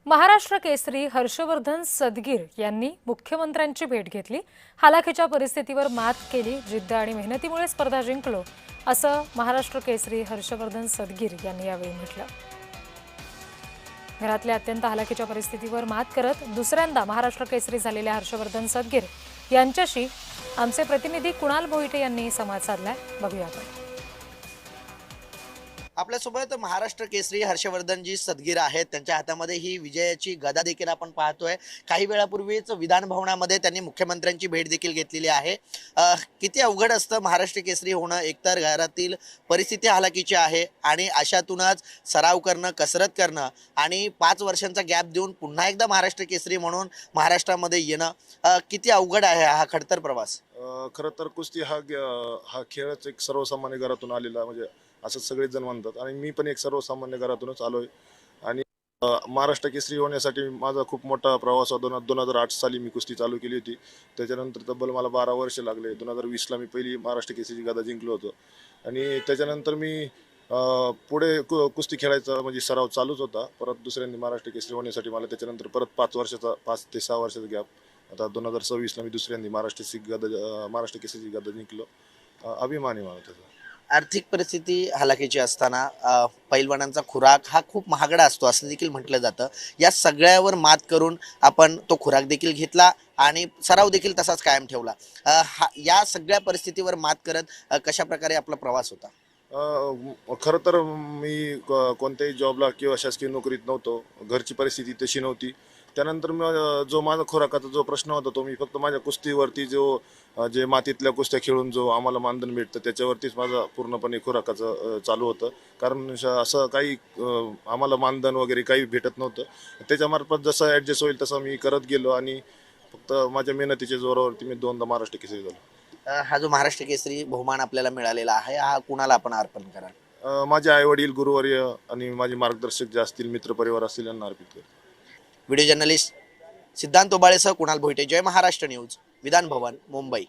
महाराष्ट्र केसरी हर्षवर्धन सदगीर यांनी मुख्यमंत्र्यांची भेट घेतली। हालाखीच्या परिस्थितीवर मात केली, जिद्द आणि मेहनतीमुळे स्पर्धा जिंकलो, असं महाराष्ट्र केसरी हर्षवर्धन सदगीर यांनी यावेळी म्हटलं। घरातल्या अत्यंत हालाखीच्या परिस्थितीवर मात करत दुसऱ्यांदा महाराष्ट्र केसरी झालेल्या हर्षवर्धन सदगीर यांच्याशी आमचे प्रतिनिधी कुणाल भोईटे यांनी संवाद साधलाय। बघूया आपण। आपल्यासोबत महाराष्ट्र केसरी हर्षवर्धनजी सदगीर आहेत। त्यांच्या हातामध्ये ही विजयाची गदा देखील आपण पाहतोय। काही वेळापूर्वीच विधान भवनामध्ये त्यांनी मुख्यमंत्र्यांची भेट देखील घेतलेली आहे। किती अवघड असतं महाराष्ट्र केसरी होणं। एकतर घरातील परिस्थिती हालाकीची आहे आणि अशातूनच सराव करणं, कसरत करणं आणि 5 वर्षांचा गॅप देऊन पुन्हा एकदा महाराष्ट्र केसरी म्हणून महाराष्ट्रामध्ये येणं किती अवघड आहे हा खडतर प्रवास। खरं तर कुस्ती हा खेळच एक सर्वसामान्य घरातून आलेला, म्हणजे असं सगळेच जण म्हणतात आणि मी पण एक सर्वसामान्य घरातूनच आलोय। आणि महाराष्ट्र केसरी होण्यासाठी माझा खूप मोठा प्रवास होता। 2008 साली मी कुस्ती चालू केली होती। त्याच्यानंतर तब्बल मला 12 वर्ष लागले। 2020ला मी पहिली महाराष्ट्र केसरीची गदा जिंकलो होतो आणि त्याच्यानंतर मी पुढे कुस्ती खेळायचा म्हणजे सराव चालूच होता। परत दुसऱ्यांदा महाराष्ट्र केसरी होण्यासाठी मला त्याच्यानंतर परत 5 ते 6 वर्षाचा गॅप। आता 2026ला मी दुसऱ्यांदा महाराष्ट्र केसरीची गदा जिंकलो। अभिमान आहे मला त्याचा। आर्थिक परिस्थिती हालाकीची असताना पैलवानांचा खुराक हा खूप महागडा असतो असं देखील म्हटलं जातं। या सगळ्यावर मात करून आपण तो खुराक देखील घेतला आणि सराव देखील तसाच कायम ठेवला। या सगळ्या परिस्थितीवर मात करत कशा प्रकारे आपला प्रवास होता। खरं तर मी कोणत्याही जॉबला किंवा शासकीय नोकरीत नव्हतो। घरची परिस्थिती तशी नव्हती। त्यानंतर जो माझा खुराकाचा जो प्रश्न होता तो मी फक्त माझ्या कुस्तीवरती जे मातीतल्या कुस्त्या खेळून जो आम्हाला मानधन भेटतं त्याच्यावरतीच माझा पूर्णपणे खुराकाचं चालू होतं। कारण असं काही आम्हाला मानधन वगैरे काही भेटत नव्हतं। त्याच्यामार्फत जसं ॲडजस्ट होईल तसं मी करत गेलो आणि फक्त माझ्या मेहनतीच्या जोरावरती मी 2दा महाराष्ट्र केसरी झालो। हा जो महाराष्ट्र केसरी बहुमान आपल्याला मिळालेला आहे हा कुणाला आपण अर्पण कराल। माझे आई वडील, गुरुवर्य आणि माझे मार्गदर्शक जे असतील, मित्रपरिवार असतील यांना अर्पित करतो। व्हिडिओ जर्नलिस्ट सिद्धांत ओबाळेसह कुणाल भोईटे, जय महाराष्ट्र न्यूज, विधान भवन, मुंबई।